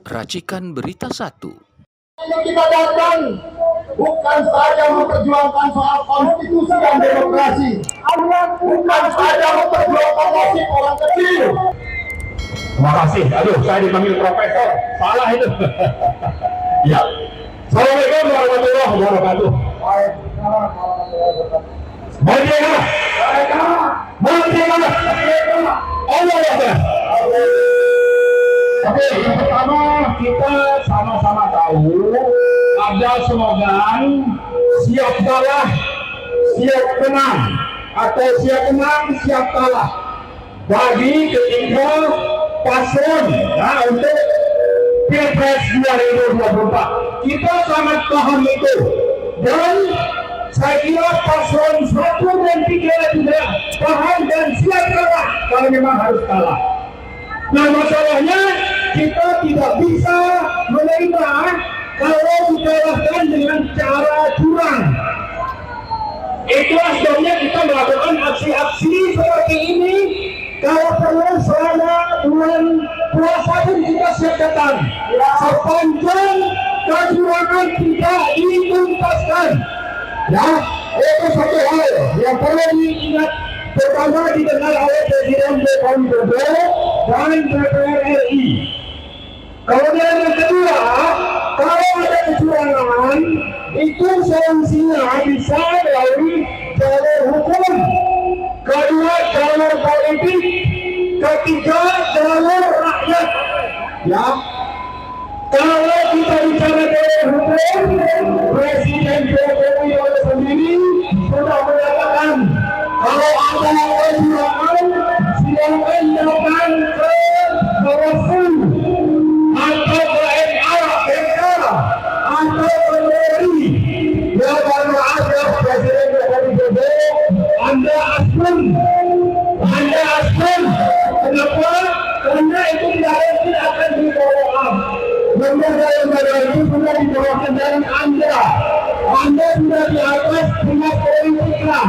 Racikan Berita 1. Yang kita datang bukan saja memperjuangkan soal konstitusi dan demokrasi, bukan saja memperjuangkan nasib orang kecil. Terima kasih. Aduh, saya dipanggil profesor. Salah itu. Ya. Assalamualaikum warahmatullahi wabarakatuh. Merdeka! Merdeka! Allah Akbar. Oke, yang pertama kita sama-sama tahu ada slogan siap kalah, siap menang, atau siap menang, siap kalah bagi ketiga paslon untuk Pilpres 2024. Kita sangat paham itu, dan saya kira paslon 1 dan 3 juga paham dan siap kalah kalau memang harus kalah. Nah, masalahnya kita tidak bisa menerima kalau dikalahkan dengan cara curang. Itulah sebabnya kita melakukan aksi-aksi seperti ini. Kalau perlu selama bulan puasa pun kita siap datang, sepanjang kecurangan tidak dituntaskan. Ya, itu satu hal yang perlu diingat. Pertama didengar oleh Presiden Joko Widodo dan DPR RI. Kemudian yang kedua, kalau ada kecurangan, itu solusinya bisa melalui jalur hukum. Kedua, jalur politik. Ketiga, jalur rakyat. Ya, kalau kita bicara jalur hukum, Presiden Joko Widodo sendiri sudah menyatakan kalau ada kecurangan, silakan dilakukan ke Bawaslu atau ke MK atau ke Polri. Ya, mohon maaf ya Presiden Joko Widodo, Anda asli. Kenapa? Karena itu tidak akan dibawa. Lembaga-lembaga itu sudah dibawa kendali Anda. Anda sudah di atas pihak politiknya.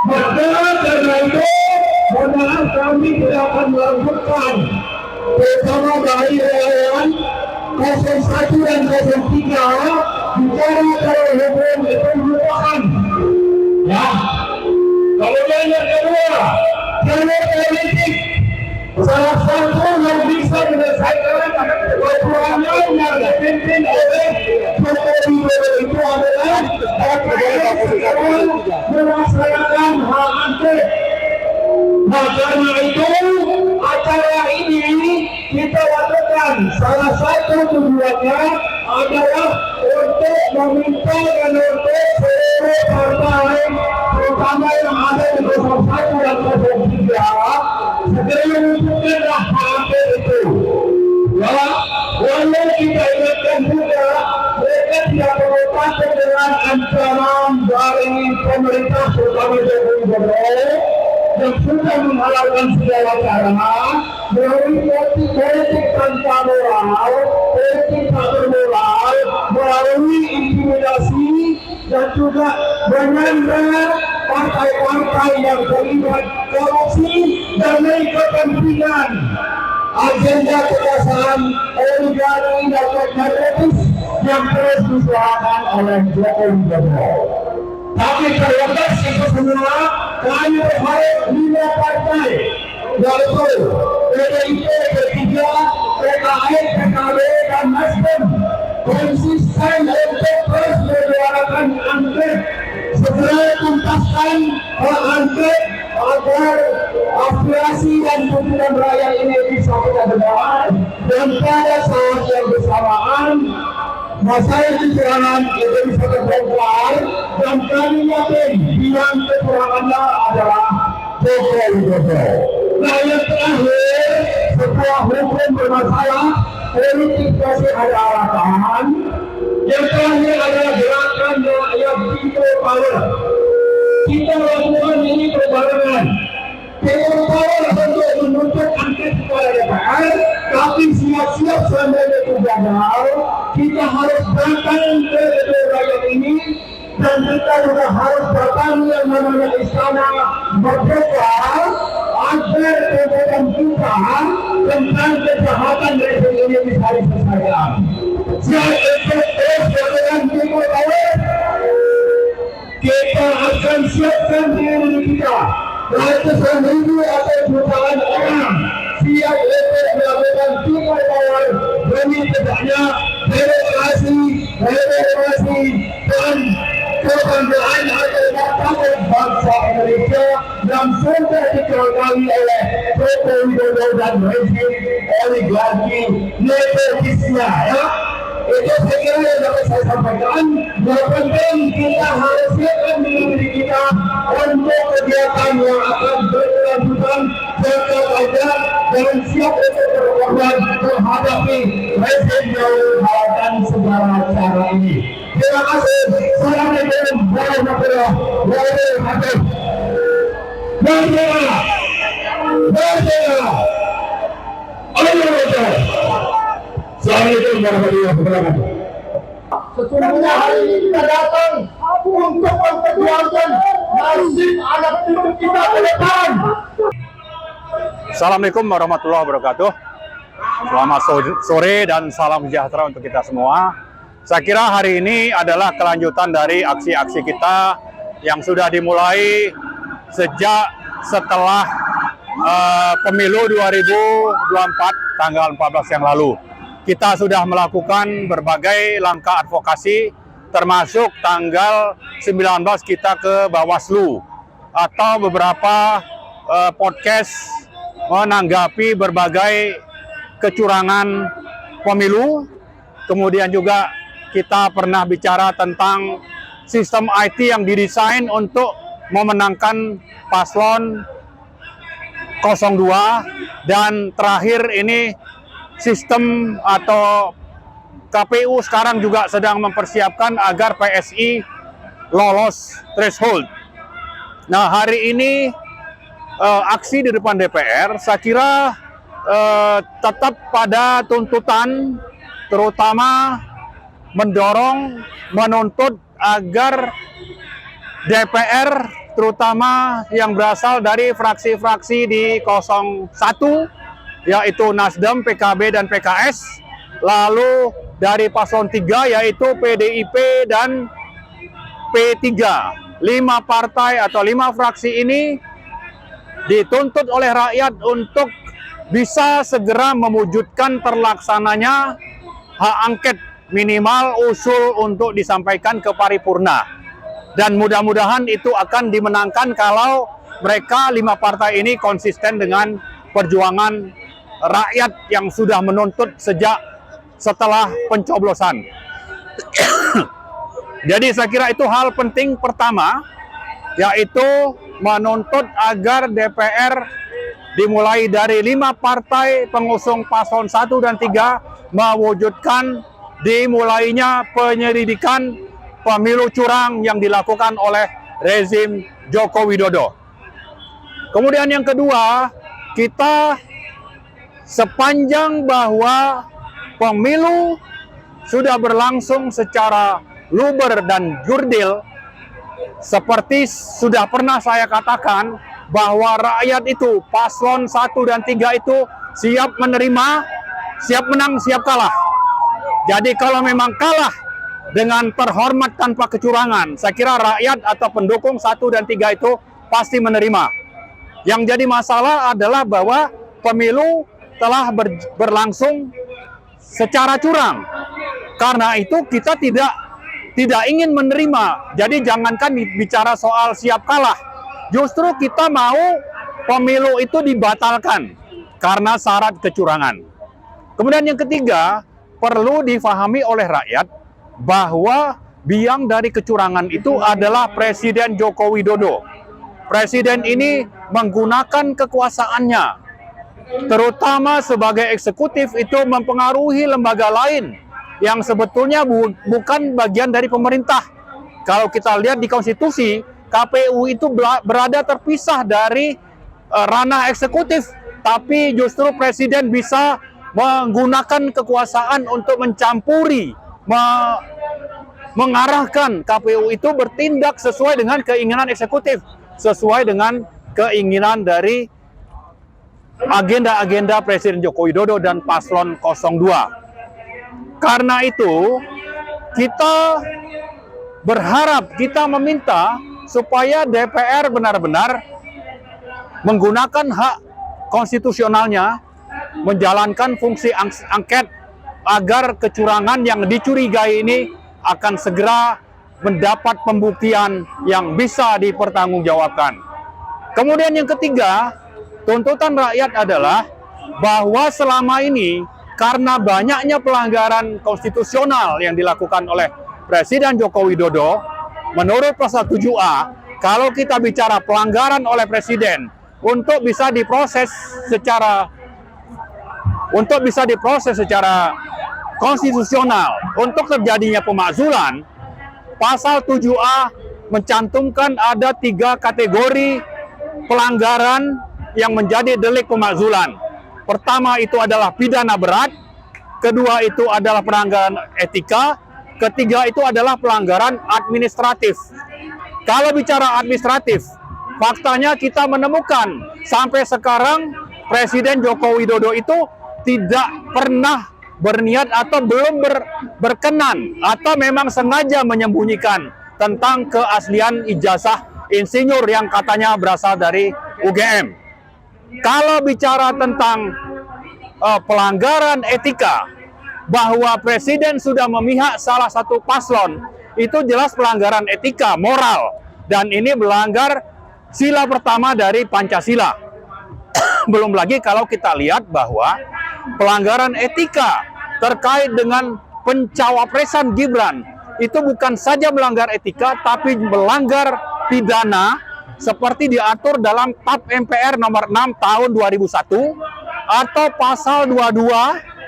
Maka karena itu, mohon maaf kami tidak akan melanjutkan bersama dari relawan 01 dan 03 bicara kalau hukum itu merupakan. Ya. Kemudian yang kedua, jalur politik. Salah satu yang bisa menyelesaikan kecurangan yang dipimpin oleh Joko Widodo itu adalah melaksanakan hak angket. Nah, karena itu acara ini kita lakukan. Salah satu tujuannya adalah untuk meminta dan untuk seluruh partai, terutama yang ada di 01 dan 03, segera menunjukkan hak angket itu. Ya, walau kita ingatkan juga, mereka tidak berupaya dengan ancaman dari pemerintah, terutama Joko Widodo, yang sudah menghalalkan segala cara melalui politik tanpa moral, politik tak bermoral, melalui intimidasi dan juga menyandera partai-partai yang terlibat korupsi dan kepentingan agenda kekuasaan oligarki dan nepotisme yang terus disuarakan oleh Joko Widodo. Tapi terlepas itu semua, kami berharap 5 partai, yaitu PDIP, P3, PKS, PKB, dan Nasdem konsisten untuk terus menyuarakan angket, segera tuntaskan hak angket agar aspirasi dan tuntutan rakyat ini bisa kita dengar, dan pada saat yang bersamaan masalah kecurangan itu bisa terbongkar, dan kami yakin yang kecurangannya adalah Joko Widodo. Nah, yang terakhir, setelah hukum bermasalah, politik masih ada alasan. Yang terakhir adalah gerakan rakyat people power. Kita lakukan ini berbarengan. People power untuk menuntut angket kepada DPR, tapi siap-siap sampai itu gagal, kita harus datang ke rakyat ini, dan kita juga harus datang yang namanya Istana Merdeka agar kemudian kita tentang kejahatan rezim ini bisa siap untuk terus berjalan timur laut. Kita akan siapkan diri kita. Ratusan ribu atau jutaan orang siap untuk melakukan timur laut demi tegaknya demokrasi, reformasi, dan kebanggaan atau martabat bangsa Indonesia yang sudah dikelola oleh Joko Widodo dan rezim oligarki nepotisme. Ya, itu saya kira yang dapat saya sampaikan. Yang penting kita harus siapkan diri kita untuk kegiatan yang akan berkelanjutan jangka panjang dan siap untuk berkorban menghadapi rezim yang menghalalkan segala cara ini. Terima kasih. Assalamualaikum warahmatullahi wabarakatuh. Merdeka! Merdeka! Allah. Assalamualaikum warahmatullahi wabarakatuh. Sesungguhnya hari ini kita datang untuk memperjuangkan nasib anak cucu kita ke depan. Assalamualaikum warahmatullahi wabarakatuh. Selamat sore dan salam sejahtera untuk kita semua. Saya kira hari ini adalah kelanjutan dari aksi-aksi kita yang sudah dimulai sejak setelah pemilu 2024 tanggal 14 yang lalu. Kita sudah melakukan berbagai langkah advokasi, termasuk tanggal 19 kita ke Bawaslu atau beberapa podcast menanggapi berbagai kecurangan pemilu. Kemudian juga kita pernah bicara tentang sistem IT yang didesain untuk memenangkan paslon 02, dan terakhir ini sistem atau KPU sekarang juga sedang mempersiapkan agar PSI lolos threshold. Nah, hari ini aksi di depan DPR saya kira tetap pada tuntutan, terutama mendorong, menuntut agar DPR, terutama yang berasal dari fraksi-fraksi di 01, yaitu Nasdem, PKB, dan PKS, lalu dari paslon 3 yaitu PDIP dan P3. 5 partai atau 5 fraksi ini dituntut oleh rakyat untuk bisa segera mewujudkan terlaksananya hak angket, minimal usul untuk disampaikan ke paripurna. Dan mudah-mudahan itu akan dimenangkan kalau mereka 5 partai ini konsisten dengan perjuangan rakyat yang sudah menuntut sejak setelah pencoblosan. Jadi saya kira itu hal penting pertama, yaitu menuntut agar DPR dimulai dari 5 partai pengusung paslon 1 dan 3 mewujudkan dimulainya penyelidikan pemilu curang yang dilakukan oleh rezim Joko Widodo. Kemudian yang kedua, kita sepanjang bahwa pemilu sudah berlangsung secara luber dan jurdil, seperti sudah pernah saya katakan bahwa rakyat itu, paslon 1 dan 3 itu siap menerima, siap menang, siap kalah. Jadi kalau memang kalah dengan terhormat tanpa kecurangan, saya kira rakyat atau pendukung 1 dan 3 itu pasti menerima. Yang jadi masalah adalah bahwa pemilu telah berlangsung secara curang. Karena itu kita tidak ingin menerima. Jadi jangankan bicara soal siap kalah, justru kita mau pemilu itu dibatalkan karena syarat kecurangan. Kemudian yang ketiga, perlu difahami oleh rakyat bahwa biang dari kecurangan itu adalah Presiden Joko Widodo. Presiden ini menggunakan kekuasaannya, terutama sebagai eksekutif, itu mempengaruhi lembaga lain yang sebetulnya bukan bagian dari pemerintah. Kalau kita lihat di konstitusi, KPU itu berada terpisah dari ranah eksekutif, tapi justru presiden bisa menggunakan kekuasaan untuk mencampuri, mengarahkan KPU itu bertindak sesuai dengan keinginan eksekutif, sesuai dengan keinginan dari agenda-agenda Presiden Joko Widodo dan paslon 02. Karena itu, kita berharap, kita meminta supaya DPR benar-benar menggunakan hak konstitusionalnya, menjalankan fungsi angket agar kecurangan yang dicurigai ini akan segera mendapat pembuktian yang bisa dipertanggungjawabkan. Kemudian yang ketiga, tuntutan rakyat adalah bahwa selama ini karena banyaknya pelanggaran konstitusional yang dilakukan oleh Presiden Joko Widodo, menurut pasal 7A, kalau kita bicara pelanggaran oleh Presiden untuk bisa diproses secara konstitusional, untuk terjadinya pemakzulan, pasal 7A mencantumkan ada 3 kategori pelanggaran yang menjadi delik pemakzulan. Pertama itu adalah pidana berat, kedua itu adalah pelanggaran etika, ketiga itu adalah pelanggaran administratif. Kalau bicara administratif, faktanya kita menemukan sampai sekarang Presiden Joko Widodo itu tidak pernah berniat atau belum berkenan atau memang sengaja menyembunyikan tentang keaslian ijazah insinyur yang katanya berasal dari UGM. Kalau bicara tentang pelanggaran etika, bahwa Presiden sudah memihak salah satu paslon, itu jelas pelanggaran etika, moral, dan ini melanggar sila pertama dari Pancasila. Belum lagi kalau kita lihat bahwa pelanggaran etika terkait dengan pencawapresan Gibran itu bukan saja melanggar etika, tapi melanggar pidana seperti diatur dalam TAP MPR nomor 6 tahun 2001 atau pasal 22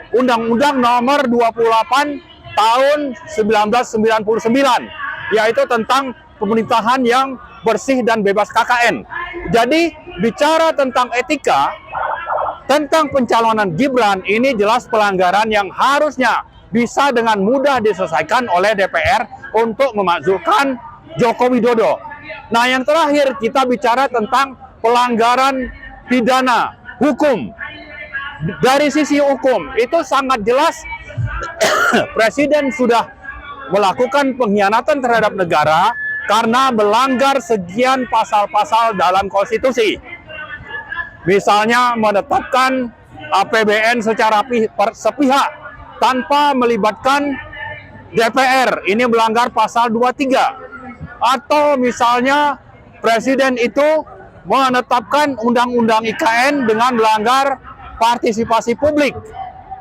Undang-Undang nomor 28 tahun 1999, yaitu tentang pemerintahan yang bersih dan bebas KKN. Jadi bicara tentang etika, tentang pencalonan Gibran, ini jelas pelanggaran yang harusnya bisa dengan mudah diselesaikan oleh DPR untuk memakzulkan Joko Widodo. Nah, yang terakhir kita bicara tentang pelanggaran pidana hukum. Dari sisi hukum, itu sangat jelas Presiden sudah melakukan pengkhianatan terhadap negara karena melanggar sekian pasal-pasal dalam konstitusi. Misalnya menetapkan APBN secara sepihak tanpa melibatkan DPR, ini melanggar pasal 23. Atau misalnya Presiden itu menetapkan Undang-Undang IKN dengan melanggar partisipasi publik.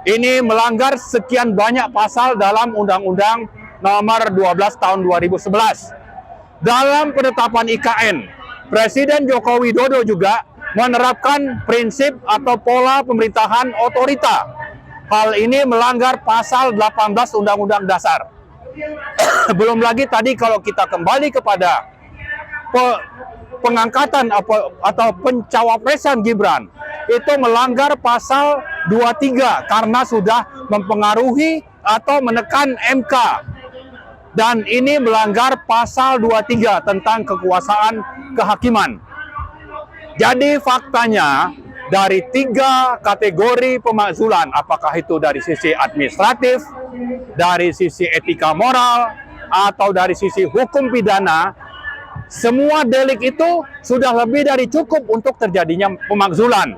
Ini melanggar sekian banyak pasal dalam Undang-Undang nomor 12 tahun 2011. Dalam penetapan IKN, Presiden Joko Widodo juga menerapkan prinsip atau pola pemerintahan otorita. Hal ini melanggar pasal 18 Undang-Undang Dasar. Belum lagi tadi kalau kita kembali kepada pengangkatan atau pencawapresan Gibran, itu melanggar pasal 23 karena sudah mempengaruhi atau menekan MK. Dan ini melanggar pasal 23 tentang kekuasaan kehakiman. Jadi faktanya dari 3 kategori pemakzulan, apakah itu dari sisi administratif, dari sisi etika moral, atau dari sisi hukum pidana, semua delik itu sudah lebih dari cukup untuk terjadinya pemakzulan.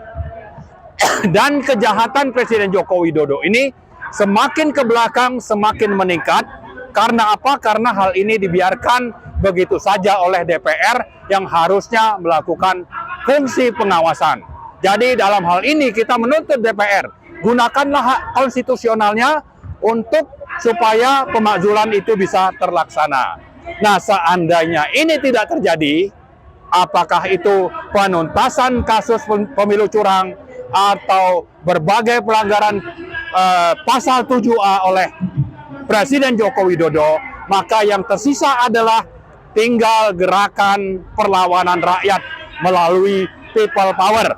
Dan kejahatan Presiden Joko Widodo ini semakin ke belakang, semakin meningkat. Karena apa? Karena hal ini dibiarkan begitu saja oleh DPR yang harusnya melakukan fungsi pengawasan. Jadi dalam hal ini kita menuntut DPR, gunakanlah hak konstitusionalnya untuk supaya pemakzulan itu bisa terlaksana. Nah, seandainya ini tidak terjadi, apakah itu penuntasan kasus pemilu curang atau berbagai pelanggaran pasal 7A oleh Presiden Joko Widodo, maka yang tersisa adalah tinggal gerakan perlawanan rakyat melalui people power.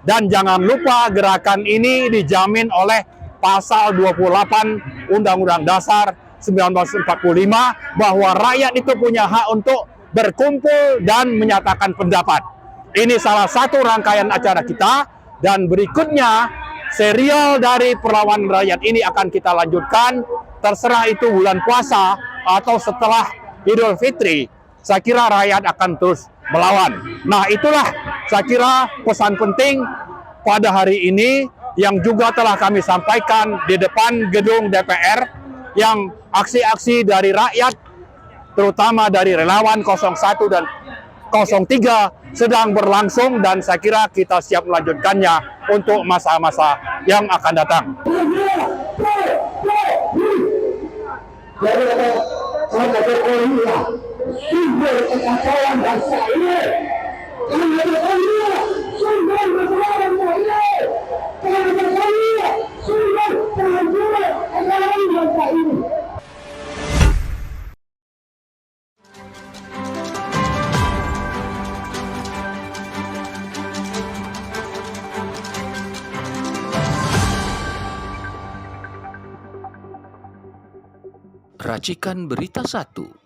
Dan jangan lupa gerakan ini dijamin oleh pasal 28 Undang-Undang Dasar 1945 bahwa rakyat itu punya hak untuk berkumpul dan menyatakan pendapat. Ini salah satu rangkaian acara kita, dan berikutnya serial dari perlawanan rakyat ini akan kita lanjutkan, terserah itu bulan puasa atau setelah Idul Fitri. Saya kira rakyat akan terus melawan. Nah, itulah saya kira pesan penting pada hari ini yang juga telah kami sampaikan di depan gedung DPR, yang aksi-aksi dari rakyat, terutama dari relawan 01 dan 03 sedang berlangsung, dan saya kira kita siap melanjutkannya untuk masa-masa yang akan datang. Sumber kekacauan bangsa ini, karena Jokowi sumber kebenaran ini, karena Jokowi sumber kehancuran ekonomi bangsa ini. Racikan Berita 1.